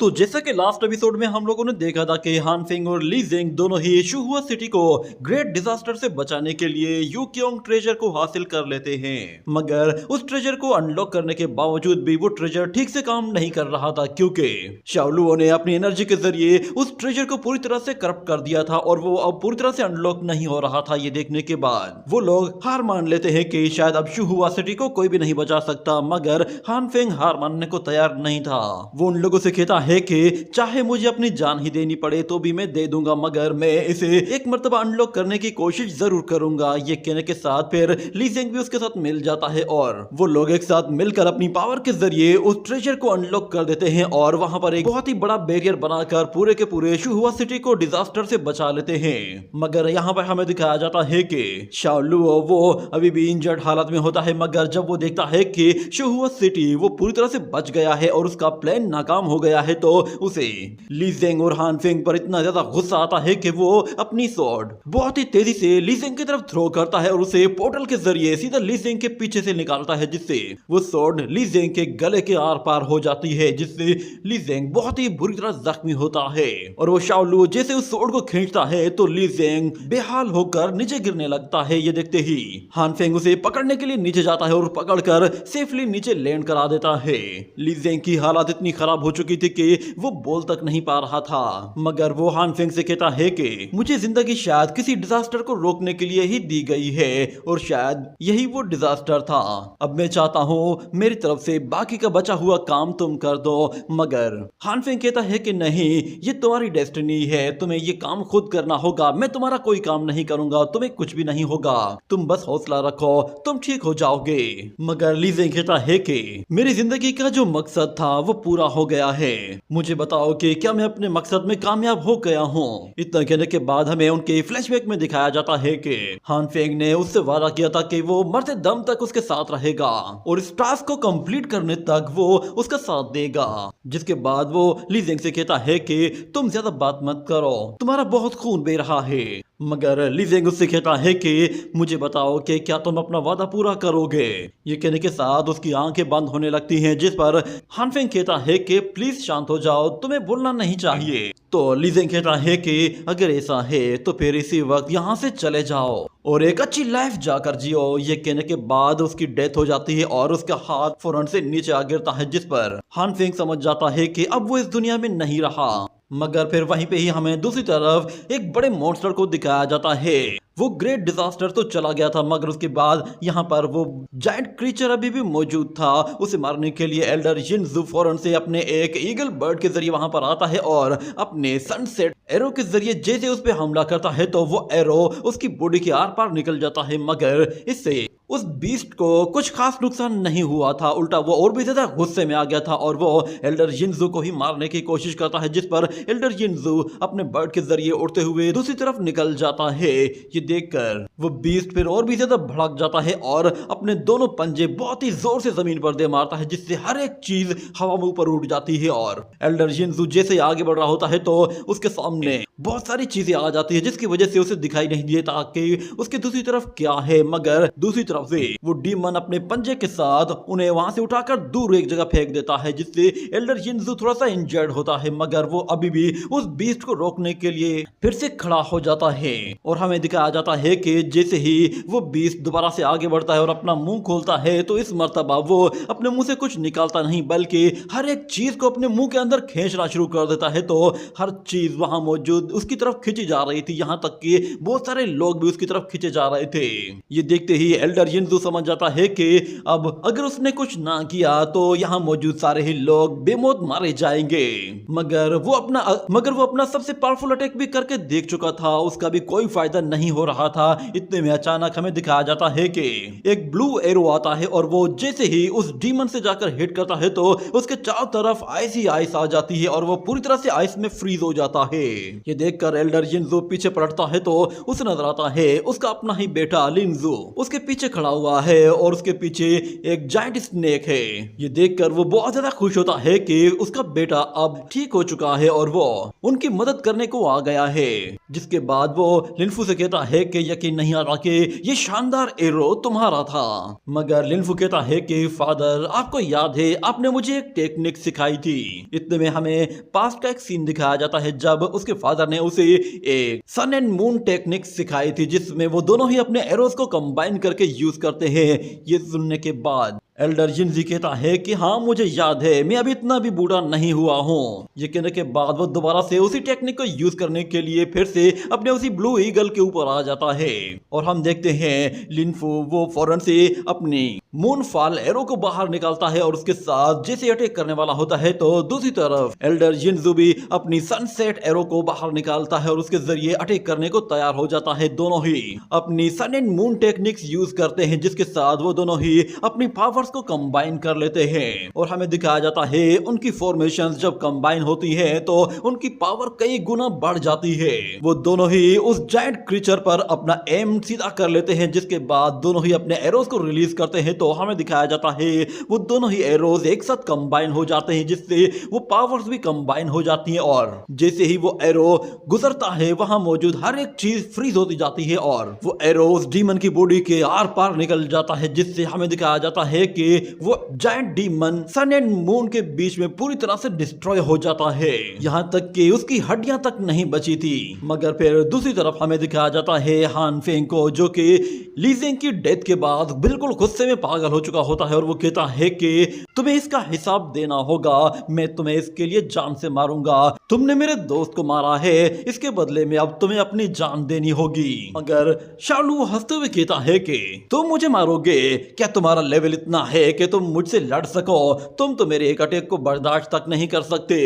तो जैसा कि लास्ट एपिसोड में हम लोगों ने देखा था कि हान फिंग और ली जिंग दोनों ही शुहुआ सिटी को ग्रेट डिजास्टर से बचाने के लिए यूक्योंग ट्रेजर को हासिल कर लेते हैं, मगर उस ट्रेजर को अनलॉक करने के बावजूद भी वो ट्रेजर ठीक से काम नहीं कर रहा था, क्योंकि शाओलुओ ने अपनी एनर्जी के जरिए उस ट्रेजर को पूरी तरह से करप्ट कर दिया था और वो अब पूरी तरह से अनलॉक नहीं हो रहा था। ये देखने के बाद वो लोग हार मान लेते हैं कि शायद अब शुहुआ सिटी को कोई भी नहीं बचा सकता, मगर हान फिंग हार मानने को तैयार नहीं था। वो उन लोगों से कहता है कि चाहे मुझे अपनी जान ही देनी पड़े तो भी मैं दे दूंगा, मगर मैं इसे एक मर्तबा अनलॉक करने की कोशिश जरूर करूंगा। ये कहने के साथ फिर ली जिंग भी उसके साथ मिल जाता है और वो लोग एक साथ मिलकर अपनी पावर के जरिए उस ट्रेजर को अनलॉक कर देते हैं और वहां पर एक बहुत ही बड़ा बैरियर बनाकर पूरे के पूरे शुहुआ सिटी को डिजास्टर से बचा लेते हैं। मगर यहाँ पर हमें दिखाया जाता है कि शाओलुओ वो अभी भी इंजर्ड हालत में होता है, मगर जब वो देखता है कि शुहुआ सिटी वो पूरी तरह से बच गया है और उसका प्लान नाकाम हो गया है, तो उसे ली जिंग और हान फिंग पर इतना ज्यादा गुस्सा आता है कि वो अपनी स्वॉर्ड बहुत ही तेजी से ली जिंग की तरफ थ्रो करता है और उसे पोर्टल के जरिए सीधा ली जिंग के पीछे से निकालता है, जिससे वो स्वॉर्ड ली जिंग के गले के आर पार हो जाती है, जिससे ली जिंग बहुत ही बुरी तरह जख्मी होता है। और वो शाओलुओ जैसे उस स्वॉर्ड को खींचता है तो ली जिंग बेहाल होकर नीचे गिरने लगता है। ये देखते ही हान फिंग उसे पकड़ने के लिए नीचे जाता है और पकड़कर सेफली नीचे लैंड करा देता है। ली जिंग की हालत इतनी खराब हो चुकी थी कि वो बोल तक नहीं पा रहा था, मगर वो हान फिंग से कहता है कि मुझे जिंदगी शायद किसी डिजास्टर को रोकने के लिए ही दी गई है और शायद यही वो डिजास्टर था। अब मैं चाहता हूँ मेरी तरफ से बाकी का बचा हुआ काम तुम कर दो, मगर हान फिंग कहता है कि नहीं, ये तुम्हारी डेस्टिनी है, तुम्हें ये काम खुद करना होगा, मैं तुम्हारा कोई काम नहीं करूंगा, तुम्हें कुछ भी नहीं होगा, तुम बस हौसला रखो, तुम ठीक हो जाओगे। मगर ली जिंग कहता है कि मेरी जिंदगी का जो मकसद था वो पूरा हो गया है, मुझे बताओ कि क्या मैं अपने मकसद में कामयाब हो गया हूँ। इतना कहने के बाद हमें उनके फ्लैशबैक में दिखाया जाता है कि हान फिंग ने उससे वादा किया था कि वो मरते दम तक उसके साथ रहेगा और इस टास्क को कंप्लीट करने तक वो उसका साथ देगा। जिसके बाद वो ली जिंग से कहता है कि तुम ज्यादा बात मत करो, तुम्हारा बहुत खून बह रहा है। मगर ली जिंग उससे कहता है कि मुझे बताओ कि क्या तुम अपना वादा पूरा करोगे। ये कहने के साथ उसकी आंखें बंद होने लगती हैं, जिस पर हान फिंग कहता है कि प्लीज शांत हो जाओ, तुम्हें बोलना नहीं चाहिए। तो ली जिंग कहता है कि अगर ऐसा है तो फिर इसी वक्त यहाँ से चले जाओ और एक अच्छी लाइफ जाकर जियो। ये कहने के बाद उसकी डेथ हो जाती है और उसका हाथ फौरन से नीचे आ गिरता है, जिस पर हान फिंग समझ जाता है कि अब वो इस दुनिया में नहीं रहा। मगर फिर वहीं पे ही हमें दूसरी तरफ एक बड़े मॉन्स्टर को दिखाया जाता है। वो ग्रेट डिजास्टर तो चला गया था, मगर उसके बाद यहाँ पर वो जायंट क्रीचर अभी भी मौजूद था। उसे मारने के लिए एल्डर यिनज़ू फौरन से अपने एक ईगल बर्ड के जरिए वहां पर आता है और अपने सनसेट एरो के जरिए जैसे उस पर हमला करता है तो वो एरो उसकी बॉडी के आर पार निकल जाता है, मगर इससे उस बीस्ट को कुछ खास नुकसान नहीं हुआ था, उल्टा वो और भी ज्यादा गुस्से में आ गया था और वो एल्डर यिनज़ू को ही मारने की कोशिश करता है, जिस पर एल्डर यिनज़ू अपने बर्ड के जरिए उड़ते हुए दूसरी तरफ निकल जाता है। ये देखकर वो बीस्ट फिर और भी ज्यादा भड़क जाता है और अपने दोनों पंजे बहुत ही जोर से जमीन पर दे मारता है, जिससे हर एक चीज हवा में ऊपर उड़ जाती है। और एल्डर यिनज़ू जैसे आगे बढ़ रहा होता है तो उसके सामने बहुत सारी चीजें आ जाती है, जिसकी वजह से उसे दिखाई नहीं देता कि उसके दूसरी तरफ क्या है। मगर दूसरी तरफ से वो डीमन अपने पंजे के साथ उन्हें वहां से उठाकर दूर एक जगह फेंक देता है, जिससे एल्डर यिनज़ू थोड़ा सा इंजर्ड होता है, मगर वो अभी भी उस बीस्ट को रोकने के लिए फिर से खड़ा हो जाता है। और हमें दिखाया जाता है कि जैसे ही वो बीस्ट दोबारा से आगे बढ़ता है और अपना मुंह खोलता है तो इस मर्तबा वो अपने मुंह से कुछ निकालता नहीं, बल्कि हर एक चीज को अपने मुंह के अंदर खींचना शुरू कर देता है। तो हर चीज वहां मौजूद उसकी तरफ खींची जा रही थी, यहाँ तक कि बहुत सारे लोग भी उसकी तरफ खींचे जा रहे थे। ये देखते ही एल्डर यिनज़ू समझ जाता है कि अब अगर उसने कुछ ना किया तो यहाँ मौजूद सारे ही लोग बेमौत मारे जाएंगे। मगर वो अपना सबसे पावरफुल अटैक भी करके देख चुका था, उसका भी कोई फायदा नहीं हो रहा था। इतने में अचानक हमें दिखाया जाता है कि एक ब्लू एरो आता है और वो जैसे ही उस डीमन से जाकर हिट करता है तो उसके चारों तरफ आइस ही आइस आ जाती है और वो पूरी तरह से आइस में फ्रीज हो जाता है। ये देखकर एल्डर यिनज़ू पीछे पलटता है तो उसे नजर आता है उसका अपना ही बेटा लिनज़ू उसके पीछे खड़ा हुआ है और उसके पीछे एक जायंट स्नेक है। ये देखकर वो बहुत ज्यादा खुश होता है कि उसका बेटा अब ठीक हो चुका है और वो उनकी मदद करने को आ गया है। जिसके बाद वो लिनफू से कहता है कि यकीन नहीं आ रहा कि ये शानदार एरो तुम्हारा था। मगर लिनफू कहता है कि फादर, आपको याद है आपने मुझे एक टेक्निक सिखाई थी। इतने में हमें पास्ट का एक सीन दिखाया जाता है जब उसके फादर ने उसे एक सन एंड मून टेक्निक सिखाई थी, जिसमें वो दोनों ही अपने एरोज को कंबाइन करके यूज करते हैं। ये सुनने के बाद एल्डर जिनजी कहता है कि हाँ मुझे याद है, मैं अभी इतना भी बूढ़ा नहीं हुआ हूँ। ये कहने के बाद वो दोबारा से उसी टेक्निक को यूज करने के लिए फिर से अपने उसी ब्लू ईगल के ऊपर आ जाता है और हम देखते हैं लिनफू वो फौरन से अपनी मून फॉल एरो को बाहर निकालता है और उसके साथ जैसे अटैक करने वाला होता है तो दूसरी तरफ एल्डर जिनजू भी अपनी सनसेट एरो को बाहर निकालता है और उसके जरिए अटैक करने को तैयार हो जाता है। दोनों ही अपनी सन एंड मून टेक्निक्स यूज करते हैं, जिसके साथ वो दोनों ही अपनी पावर्स को कंबाइन कर लेते हैं और हमें दिखाया जाता है उनकी फॉर्मेशंस जब कंबाइन होती है तो उनकी पावर कई गुना बढ़ जाती है। वो दोनों ही उस जायंट क्रीचर पर अपना एम सीधा कर लेते हैं, जिसके बाद दोनों ही अपने एरोज को रिलीज करते हैं तो हमें दिखाया जाता है वो दोनों ही एरोज एक साथ कंबाइन हो जाते हैं, जिससे वो पावर्स भी कंबाइन हो जाती हैं और जैसे ही वो एरो गुजरता है वहां मौजूद हर एक चीज फ्रीज होती जाती है और वो एरोज डीमन की बॉडी के आर पार निकल जाता है, जिससे हमें दिखाया जाता है कि वो giant demon sun and moon के बीच में पूरी तरह से डिस्ट्रॉय हो जाता है, यहाँ तक कि उसकी हड्डियां तक नहीं बची थी। मगर फिर दूसरी तरफ हमें दिखाया जाता है हान फेंग को, जो कि लीजिंग की डेथ के बाद बिल्कुल गुस्से में पागल हो चुका होता है और वो कहता है कि तुम्हें इसका हिसाब देना होगा, मैं तुम्हें इसके लिए जान से मारूंगा। तुमने मेरे दोस्त को मारा है, इसके बदले में अब तुम्हें अपनी जान देनी होगी। मगर शालू हंसते हुए कहता है कि तुम मुझे मारोगे? क्या तुम्हारा लेवल इतना है कि तुम मुझसे लड़ सको? तुम तो मेरे एक अटैक को बर्दाश्त तक नहीं कर सकते।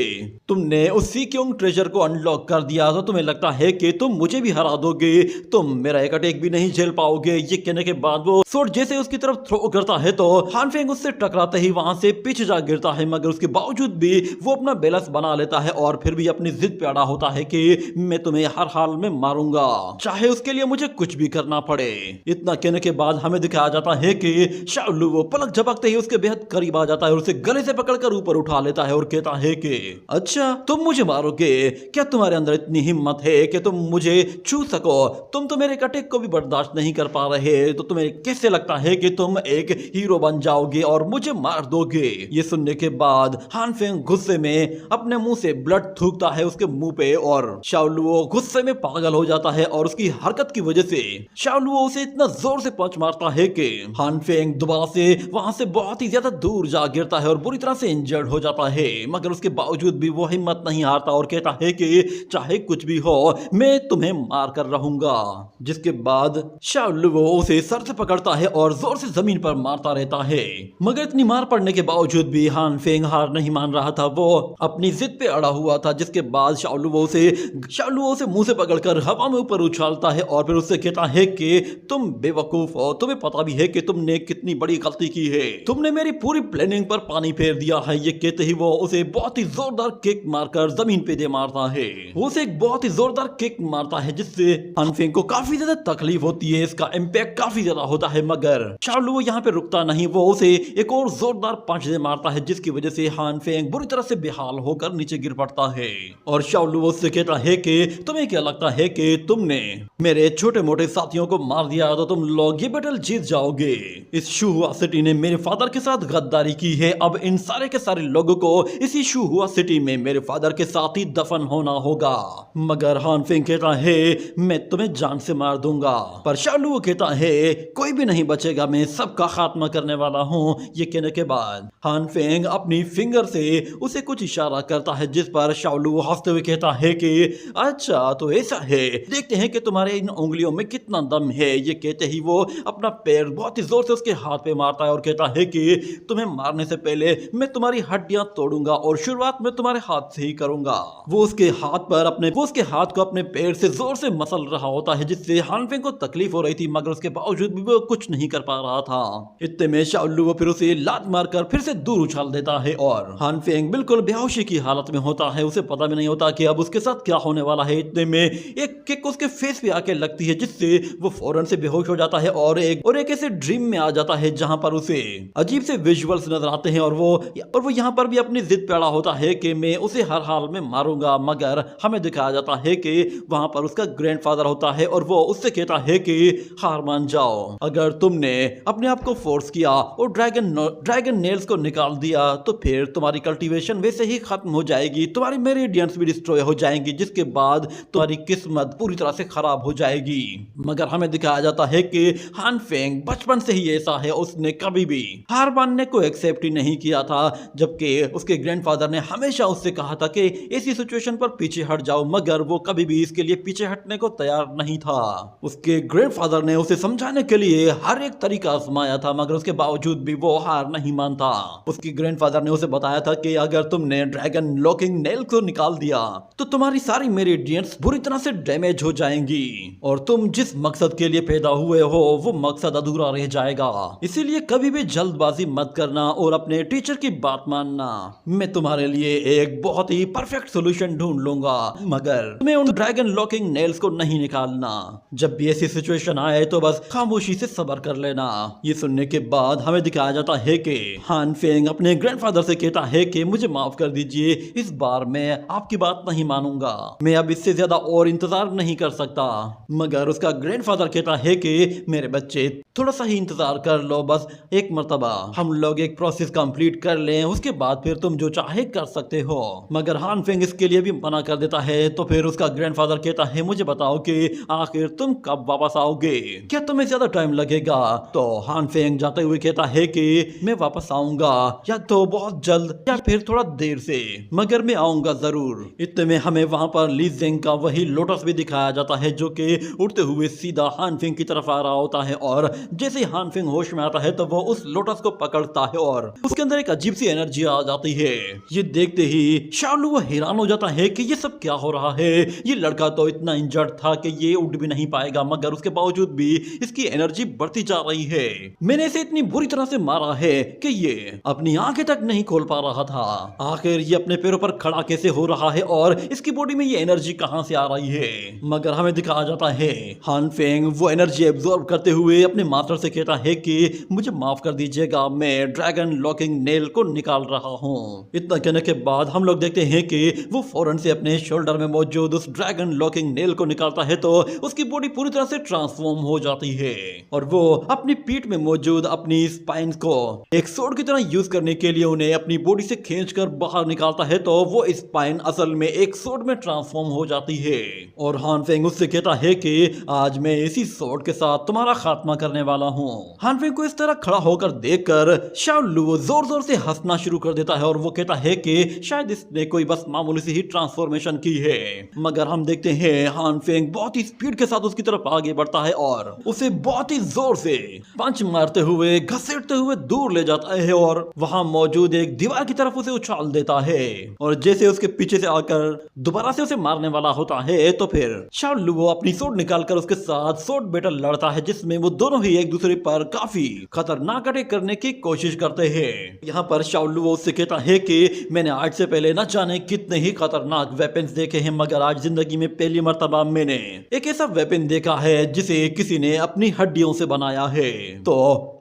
तुमने उस सीक्योंग ट्रेजर को अनलॉक कर दिया तो तुम्हें लगता है कि तुम मुझे भी हरा दोगे, तुम मेरा एक अटैक भी नहीं झेल पाओगे। ये कहने के बाद वो स्वॉर्ड जैसे उसकी तरफ थ्रो करता है तो हान फेंग उससे टकराते ही वहां से पीछे जा गिरता है, मगर उसके बावजूद भी वो अपना बैलेंस बना लेता है और फिर भी अपनी जिद पे अड़ा होता है कि मैं तुम्हें हर हाल में मारूंगा, चाहे उसके लिए मुझे कुछ भी करना पड़े। इतना कहने के बाद हमें दिखाया जाता है कि शाओलू वो पलक झपकते ही उसके बेहद करीब आ जाता है और उसे गले से पकड़कर ऊपर उठा लेता है और कहता है कि अच्छा तुम मुझे मारोगे? क्या तुम्हारे अंदर इतनी हिम्मत है कि तुम मुझे छू सको? तुम तो मेरे अटैक को भी बर्दाश्त नहीं कर पा रहे, तो तुम्हें कैसे लगता है कि तुम एक हीरो बन जाओगे और मुझे मार दोगे? ये सुनने के बाद हान फेंग गुस्से में अपने मुंह से ब्लड थूकता है उसके मुंह पे और शाओलुओ गुस्से में पागल हो जाता है और उसकी हरकत की वजह से शाओलुओ उसे इतना जोर से पंच मारता है कि हान फेंग दोबारा से वहां से बहुत ही ज्यादा दूर जा गिरता है और बुरी तरह से इंजर्ड हो जाता है। मगर उसके बावजूद भी वो हिम्मत नहीं हारता और कहता है कि चाहे कुछ भी हो मैं तुम्हें मार कर रहूंगा। जिसके बाद शाओलुओ उसे सर से पकड़ता है और जोर से जमीन पर मारता रहता है। मगर इतनी मार पड़ने के बावजूद भी हान फेंग हार नहीं मान रहा था, वो अपनी जिद पे अड़ा हुआ था। जिसके बाद शाओलुओ से मुंह से पकड़कर हवा में ऊपर उछालता है और फिर उससे कहता है कि तुम बेवकूफ हो, तुम्हें पता भी है कि तुमने कितनी बड़ी गलती की है, तुमने मेरी पूरी प्लानिंग पर पानी फेर दिया है। ये कहते ही वो उसे बहुत ही जोरदार किक मारकर जमीन पे दे मारता है। वो उसे एक बहुत ही जोरदार किक मारता है जिससे हान फेंग को काफी ज्यादा तकलीफ होती है, इसका इम्पैक्ट काफी ज्यादा होता है। मगर शाओलुओ यहाँ पे रुकता नहीं, वो उसे एक और जोरदार पंच दे मारता है जिसकी वजह से हान फेंग बुरी तरह से बेहाल होकर नीचे गिर पड़ता है। और शाओलुओ से कहता है कि तुम्हें क्या लगता है कि तुमने मेरे छोटे मोटे साथियों को मार दिया तो तुम लोग ये बैटल जीत जाओगे? इस शुहुआ सिटी ने मेरे फादर के साथ गद्दारी की है, अब इन सारे के सारे लोगों को इसी शुहुआ सिटी में मेरे फादर के साथ ही दफन होना होगा। मगर हान फेंग कहता है मैं तुम्हें जान से मार दूंगा, पर शाओलुओ कहता है कोई भी नहीं बचेगा, मैं सबका खात्मा करने वाला हूँ। ये कहने के बाद हान फेंग अपनी फिंगर से उसे कुछ इशारा करता है जिस पर शाओलुओ हंसते हुए कहता है कि अच्छा तो ऐसा है, देखते हैं कि तुम्हारे इन उंगलियों में कितना दम है। ये कहते ही वो अपना पैर बहुत ही जोर से उसके हाथ पे मारता है और कहता है कि तुम्हें मारने से पहले मैं तुम्हारी हड्डियां तोड़ूंगा और शुरुआत में तुम्हारे हाथ से ही करूंगा। वो उसके हाथ को अपने पैर से जोर से मसल रहा होता है जिससे हान फेंग को तकलीफ हो रही थी, मगर उसके बावजूद भी वो कुछ नहीं कर पा रहा था। इतने में शाओलुओ फिर उसे लात मारकर फिर से दूर उछाल देता है और हान फेंग बिल्कुल बेहोशी की हालत में होता है, उसे पता भी नहीं होता कि अब उसके साथ क्या होने वाला है। इतने में एक किक उसके फेस पे आके लगती है जिससे वो फौरन से बेहोश हो जाता है और एक ऐसे ड्रीम में आ जाता है जहां पर उसे उसे अजीब से विजुअल्स नजर आते हैं और वो यहाँ पर भी अपनी जिद पे अड़ा होता है कि मैं उसे हर हाल में मारूंगा। मगर हमें दिखाया जाता है कि वहां पर उसका ग्रैंडफादर होता है और वो उससे कहता है कि हार मान जाओ, अगर तुमने अपने आप को फोर्स किया और ड्रैगन नेल्स को निकाल दिया तो फिर तुम्हारी कल्टीवेशन वैसे ही खत्म हो जाएगी, तुम्हारी मेरिडियंस भी डिस्ट्रॉय हो जाएंगी, जिसके बाद तुम्हारी किस्मत पूरी तरह से खराब हो जाएगी। मगर हमें दिखाया जाता है कि हान फेंग बचपन से ही ऐसा है, उसने कभी भी हार मानने को एक्सेप्ट ही नहीं किया था, जबकि उसके ग्रैंडफादर ने हमेशा उससे कहा था कि ऐसी सिचुएशन पर पीछे हट जाओ, मगर वो कभी भी इसके लिए पीछे हटने को तैयार नहीं था। उसके ग्रैंडफादर ने उसे समझाने के लिए हर एक तरीका आजमाया था, मगर उसके बावजूद भी वो हार नहीं मानता। उसके ग्रैंडफादर ने उसे बताया था कि अगर तुमने ड्रैगन लॉकिंग नेल को निकाल दिया तो तुम्हारी सारी मेरिडियंस बुरी तरह से डैमेज हो जाएंगी और तुम जिस मकसद के लिए पैदा हुए हो वो मकसद अधूरा रह जाएगा। इसीलिए कभी भी जल्दबाजी मत करना और अपने टीचर की बात मानना। मैं तुम्हारे लिए एक बहुत ही परफेक्ट सोल्यूशन ढूंढ लूंगा, मगर तुम्हें उन ड्रैगन लॉकिंग नेल्स को नहीं निकालना। जब भी ऐसी सिचुएशन आए तो बस खामोशी से सब्र कर लेना। ये सुनने के बाद हमें दिखाया जाता है कि हान फेंग अपने ग्रैंडफादर से कहता है कि मुझे माफ कर दीजिए, इस बार मैं आपकी बात नहीं मानूंगा, मैं अब इससे ज्यादा और इंतजार नहीं कर सकता। मगर उसका ग्रैंडफादर कहता है कि मेरे बच्चे थोड़ा सा ही इंतजार कर लो, बस एक मर्तबा हम लोग एक प्रोसेस कंप्लीट कर लें, उसके बाद फिर तुम जो चाहे कर सकते हो। मगर हान फेंग इसके लिए भी मना कर देता है। तो फिर उसका ग्रैंडफादर कहता है मुझे बताओ कि आखिर तुम कब वापस आओगे, क्या तुम्हें ज्यादा टाइम लगेगा? तो हान फेंग जाते हुए कहता है कि मैं वापस आऊंगा, या तो बहुत जल्द या फिर थोड़ा देर से, मगर मैं आऊंगा जरूर। इतने में हमें वहां पर ली जिंग का वही लोटस भी दिखाया जाता है जो कि उड़ते हुए सीधा हान फेंग की तरफ आ रहा होता है, और जैसे ही हान फेंग होश में आता है तो वो उस लोटस को पकड़ता है और उसके अंदर एक अजीब सी एनर्जी आ जाती है। ये देखते ही शाओलू वो हैरान हो जाता है कि ये सब क्या हो रहा है, ये लड़का तो इतना इंजर्ड था कि ये उड़ भी नहीं पाएगा, मगर उसके बावजूद भी इसकी एनर्जी बढ़ती जा रही है। मैंने इसे इतनी बुरी तरह से मारा है कि ये अपनी आंखें तक नहीं खोल पा रहा था। आखिर ये अपने पैरों पर खड़ा कैसे हो रहा है और इसकी बॉडी में ये एनर्जी कहां से आ रही है? मगर हमें दिखाया जाता है हान फेंग वो एनर्जी एब्जॉर्ब करते हुए अपने मास्टर से कहता है कि मुझे माफ कर दीजिएगा, मैं ड्रैगन लॉकिंग नेल को निकाल रहा हूँ। इतना कहने के बाद हम लोग देखते हैं कि वो फौरन से अपने शोल्डर में मौजूद उस ड्रैगन लॉकिंग नेल को निकालता है तो उसकी बॉडी पूरी तरह से ट्रांसफॉर्म हो जाती है और वो अपनी पीठ में मौजूद अपनी स्पाइन को एक सोड की तरह यूज करने के लिए उन्हें अपनी बॉडी से खींचकर बाहर निकालता है, तो वो स्पाइन असल में एक सोड में ट्रांसफॉर्म हो जाती है। और हान फेंग उससे कहता है कि आज मैं इसी सोड के साथ तुम्हारा खात्मा करने वाला हूँ। हान फेंग को इस तरह खड़ा होकर देखकर शाओलू जोर जोर से हंसना शुरू कर देता है और वो कहता है कि शायद इसने कोई बस मामूली सी ही ट्रांसफॉर्मेशन की है। मगर हम देखते हैं हान फेंग बहुत ही स्पीड के साथ उसकी तरफ आगे बढ़ता है और उसे बहुत ही जोर से पंच मारते हुए घसीटते हुए दूर ले जाता है और वहां मौजूद एक दीवार की तरफ उसे उछाल देता है। और जैसे उसके पीछे से आकर दोबारा से उसे मारने वाला होता है तो फिर शाओलू वो अपनी सोड निकालकर उसके साथ सोड बैटल लड़ता है, जिसमें वो दोनों ही एक दूसरे पर काफी खतरनाक अटैक करने की कोशिश करते हैं। यहाँ पर शाओलू वो उससे कहता है कि मैंने आज से पहले न जाने कितने ही खतरनाक वेपन्स देखे हैं, मगर आज जिंदगी में पहली मर्तबा मैंने एक ऐसा वेपन देखा है जिसे किसी ने अपनी हड्डियों से बनाया है। तो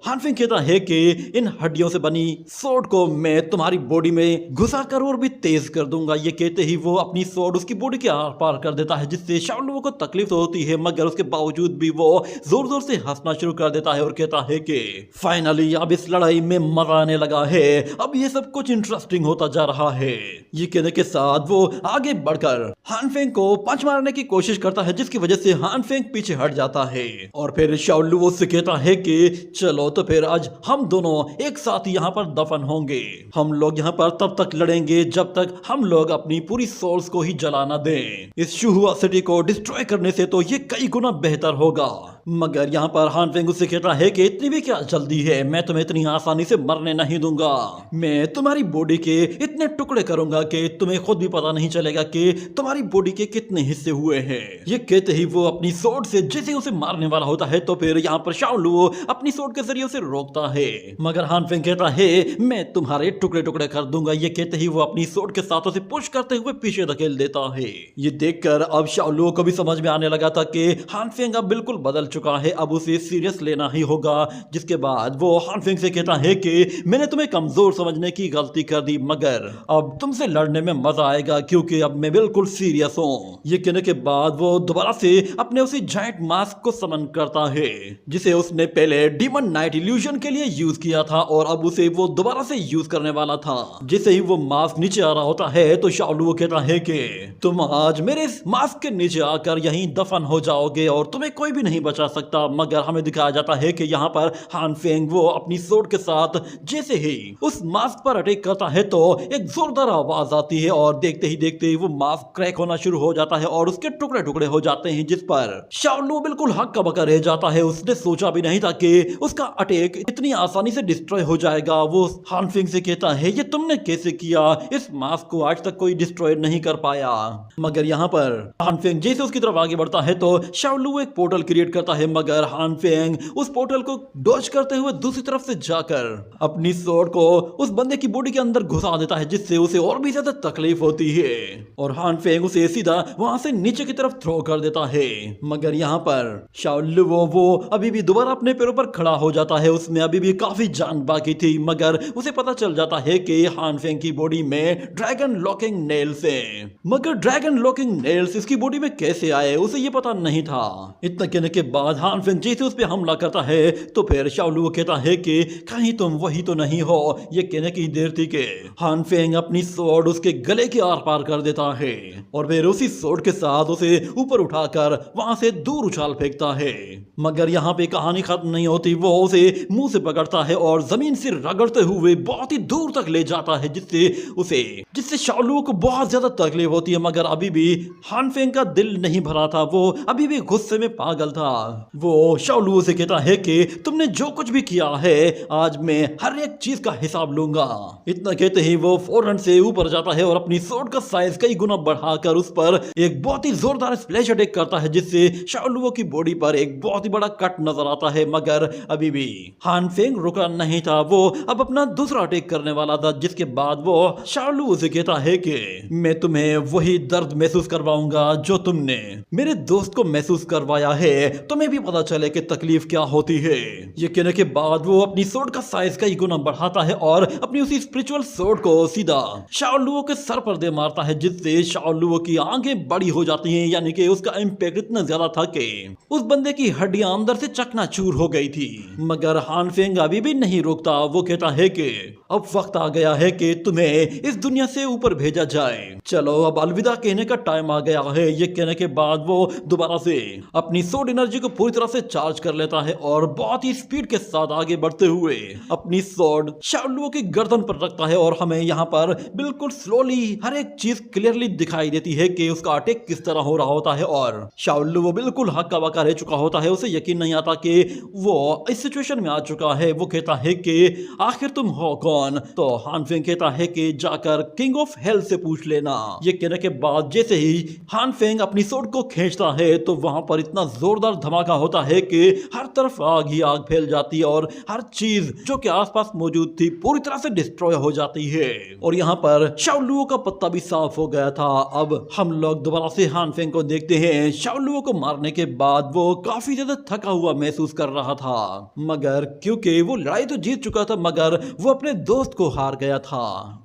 हान फेंग कहता है कि इन हड्डियों से बनी सोड को मैं तुम्हारी बॉडी में घुसा कर और भी तेज कर दूंगा। ये कहते ही वो अपनी सोड उसकी बॉडी के आर पार कर देता है, जिससे शाओलू को तकलीफ तो होती है, मगर उसके बावजूद भी वो जोर जोर से हंसना शुरू कर देता है और कहता है कि फाइनली अब इस लड़ाई में मजा आने लगा है, अब ये सब कुछ इंटरेस्टिंग होता जा रहा है। ये कहने के साथ वो आगे बढ़कर हान फेंग को पंच मारने की कोशिश करता है, जिसकी वजह से हान फेंग पीछे हट जाता है। और फिर शाओलू उससे कहता है कि चलो तो फिर आज हम दोनों एक साथ यहाँ पर दफन होंगे। हम लोग यहाँ पर तब तक लड़ेंगे जब तक हम लोग अपनी पूरी सोल्स को ही जला ना दें। इस शुहुआ सिटी को डिस्ट्रॉय करने से तो ये कई गुना बेहतर होगा। मगर यहाँ पर हान फेंग उससे कहता है कि इतनी भी क्या जल्दी है, मैं तुम्हें इतनी आसानी से मरने नहीं दूंगा। मैं तुम्हारी बॉडी के इतने टुकड़े करूंगा कि तुम्हें खुद भी पता नहीं चलेगा कि तुम्हारी बॉडी के कितने हिस्से हुए हैं। ये कहते ही वो अपनी सोड से जैसे उसे मारने वाला होता है तो फिर यहाँ पर शाओलू अपनी सोड के जरिए उसे रोकता है, मगर हान फेंग कहता है मैं तुम्हारे टुकड़े टुकड़े कर दूंगा। ये कहते ही वो अपनी सोड के साथ उसे पुश करते हुए पीछे धकेल देता है। ये देखकर अब शाओलू को भी समझ में आने लगा था कि हान फेंग अब बिल्कुल बदल चुका है, अब उसे सीरियस लेना ही होगा। जिसके बाद वो हान फेंग से कहता है कि मैंने तुम्हें कमजोर समझने की गलती कर दी, मगर अब तुमसे लड़ने में मजा आएगा क्योंकि अब मैं बिल्कुल सीरियस हूँ। ये कहने के बाद वो दोबारा से अपने उसी जायंट मास्क को समन करता है जिसे उसने पहले डीमन नाइट इल्यूजन के लिए यूज किया था और अब उसे वो दोबारा से यूज करने वाला था। जैसे ही वो मास्क नीचे आ रहा होता है तो शाओलू कहता है कि तुम आज मेरे इस मास्क के नीचे आकर यहीं दफन हो जाओगे और तुम्हें कोई भी नहीं बचा सकता। मगर हमें दिखाया जाता है कि यहाँ पर हान फेंग वो अपनी सोड के साथ जैसे ही उस मास्क पर अटैक करता है तो एक जोरदार आवाज आती है और देखते ही देखते वो मास्क क्रैक होना शुरू हो जाता है और उसके टुकड़े टुकड़े हो जाते हैं, जिस पर शाओलू बिल्कुल हक्का बक्का रह जाता है। उसने सोचा भी नहीं था कि उसका अटैक इतनी आसानी से डिस्ट्रॉय हो जाएगा। वो हान फेंग से कहता है ये तुमने कैसे किया, इस मास्क को आज तक कोई डिस्ट्रॉय नहीं कर पाया। मगर यहाँ पर हान फेंग जैसे उसकी तरफ आगे बढ़ता है तो शाओलू एक पोर्टल क्रिएट करता है, मगर हान फेंग उस पोर्टल को डॉज करते हुए दूसरी तरफ से जाकर अपनी स्वॉर्ड को उस बंदे की बॉडी के अंदर घुसा देता है, जिससे उसे और भी ज्यादा तकलीफ होती है और हान फेंग उसे सीधा वहां से नीचे की तरफ थ्रो कर देता है। मगर यहाँ पर शाओलू वो अभी भी दोबारा अपने पैरों पर खड़ा हो जाता है। उसमें अभी भी काफी जान बाकी थी, मगर उसे पता चल जाता है कि हान फेंग की बॉडी में ड्रैगन लॉकिंग नेल्स हैं। मगर ड्रैगन लॉकिंग नेल्स इसकी बॉडी में कैसे आए उसे ये पता नहीं था। इतना कहने के बाद हान फेंग जैसे उस पर हमला करता है तो फिर शाओलू कहता है कि कहीं तुम वही तो नहीं हो। ये कहने की देर थी कि हान फेंग अपनी स्वॉर्ड उसके गले के आर पार कर देता है और फिर उसी स्वॉर्ड के साथ उसे ऊपर उठाकर वहां से दूर उछाल फेंकता है। मगर यहाँ पे कहानी खत्म नहीं होती, वो उसे मुंह से पकड़ता है और जमीन से रगड़ते हुए बहुत ही दूर तक ले जाता है, जिससे शाओलू को बहुत ज्यादा तकलीफ होती है। मगर अभी भी हान फेंग का दिल नहीं भरा था, वो अभी भी गुस्से में पागल था। वो शाओलू से कहता है कि तुमने जो कुछ भी किया है आज मैं हर एक चीज का हिसाब लूंगा। इतना कहते ही वो फौरन से ऊपर जाता है और अपनी स्वॉर्ड का साइज कई गुना बढ़ाकर उस पर एक बहुत ही जोरदार स्प्लैश अटैक करता है, जिससे शाओलू की बॉडी पर एक बहुत ही बड़ा कट नजर आता है। मगर अभी भी हान फेंग रुका नहीं था, वो अब अपना दूसरा अटैक करने वाला था। जिसके बाद वो शाओलू से कहता है कि मैं तुम्हें वही दर्द महसूस करवाऊंगा जो तुमने मेरे दोस्त को महसूस करवाया है, तुम्हें भी पता चले कि तकलीफ क्या होती है। ये कहने के बाद वो अपनी स्वॉर्ड का साइज कई गुना बढ़ाता है और अपनी उसी स्पिरिचुअल स्वॉर्ड को सीधा शाओलू के सर पर दे मारता है, जिससे शाओलू की आंखें बड़ी हो जाती हैं। यानी कि उसका इम्पैक्ट इतना ज्यादा था कि उस बंदे की हड्डियां अंदर से चकनाचूर हो गई थी। मगर हान फेंग अभी भी नहीं रुकता, वो कहता है कि अब वक्त आ गया है कि तुम्हें इस दुनिया से ऊपर भेजा जाए, चलो अब अलविदा कहने का टाइम आ गया है। ये कहने के बाद वो दोबारा से अपनी स्वॉर्ड एनर्जी को पूरी तरह से चार्ज कर लेता है और बहुत ही स्पीड के साथ आगे बढ़ते हुए अपनी स्वॉर्ड शाओलू की गर्दन पर रखता है और हमें यहाँ पर बिल्कुल स्लोली हर एक चीज क्लियरली दिखाई देती है कि उसका अटैक किस तरह हो रहा होता है। और शाओलू वो बिल्कुल हक्का बक्का रह चुका होता है, उसे यकीन नहीं आता कि वो इस सिचुएशन में आ चुका है। वो कहता है कि आखिर तुम हो कौन? तो हान फेंग कहता है कि जाकर किंग ऑफ हेल से पूछ लेना। ये कहने के बाद जैसे ही हान फेंग अपनी स्वॉर्ड को खींचता है तो वहां पर इतना जोरदार धमाका होता है कि हर तरफ आग ही आग फैल जाती है और हर चीज जो कि आसपास मौजूद थी पूरी तरह से डिस्ट्रॉय हो जाती है। और यहाँ पर शाओलू का पत्ता भी साफ हो गया था। अब हम लोग दोबारा से हान फेंग को देखते हैं। शाओलू को मारने के बाद वो काफी ज्यादा थका हुआ महसूस कर रहा था, मगर क्योंकि वो लड़ाई तो जीत चुका था मगर वो अपने दोस्त को हार गया था।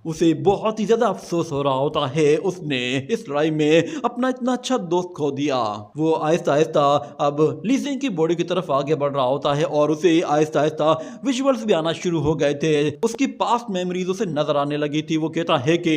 उसे बहुत ही ज्यादा अफसोस हो रहा होता है, उसने इस लड़ाई में अपना इतना अच्छा दोस्त खो दिया। वो आहिस्ता आहिस्ता अब ली जिंग की बॉडी की तरफ आगे बढ़ रहा होता है और उसे आहिस्ता आहिस्ता विजुअल्स भी आना शुरू हो गए थे। उसकी पास्ट मेमोरीज उसे नजर आने लगी थी। वो कहता है कि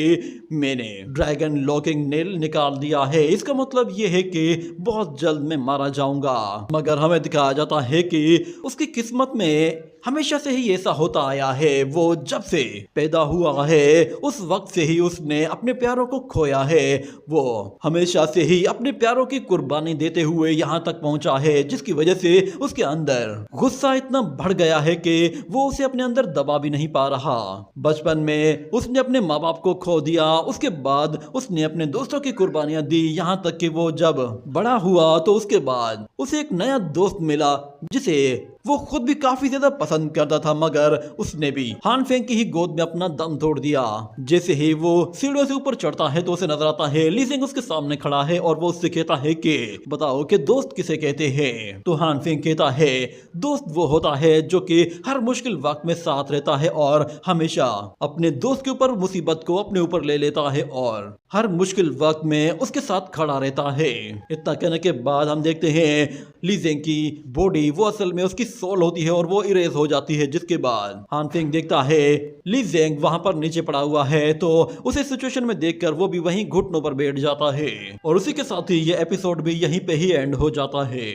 मैंने ड्रैगन लॉकिंग नेल निकाल दिया है, इसका मतलब ये है कि बहुत जल्द मैं मारा जाऊंगा। मगर हमें दिखाया जाता है कि उसकी किस्मत में हमेशा से ही ऐसा होता आया है। वो जब से पैदा हुआ है उस वक्त से ही उसने अपने प्यारों को खोया है। वो हमेशा से ही अपने प्यारों की कुर्बानी देते हुए यहाँ तक पहुंचा है, जिसकी वजह से उसके अंदर गुस्सा इतना बढ़ गया है कि वो उसे अपने अंदर दबा भी नहीं पा रहा। बचपन में उसने अपने माँ बाप को खो दिया, उसके बाद उसने अपने दोस्तों की कुर्बानियां दी, यहाँ तक कि वो जब बड़ा हुआ तो उसके बाद उसे एक नया दोस्त मिला जिसे वो खुद भी काफी ज्यादा पसंद करता था, मगर उसने भी हान फेंग की ही गोद में अपना दम तोड़ दिया। जैसे ही वो सीढ़ियों से ऊपर चढ़ता है तो उसे नजर आता है ली जिंग उसके सामने खड़ा है और वो उससे कहता है कि बताओ कि दोस्त किसे कहते हैं। तो हान फेंग कहता है दोस्त वो होता है जो कि हर मुश्किल वक्त में साथ रहता है और हमेशा अपने दोस्त के ऊपर मुसीबत को अपने ऊपर ले लेता है और हर मुश्किल वक्त में उसके साथ खड़ा रहता है। इतना कहने के बाद हम देखते हैं ली जिंग की बॉडी वो असल में उसकी सोल होती है और वो इरेज हो जाती है, जिसके बाद हान फेंग देखता है ली जिंग वहां पर नीचे पड़ा हुआ है, तो उसे सिचुएशन में देखकर वो भी वहीं घुटनों पर बैठ जाता है और उसी के साथ ही ये एपिसोड भी यहीं पे ही एंड हो जाता है।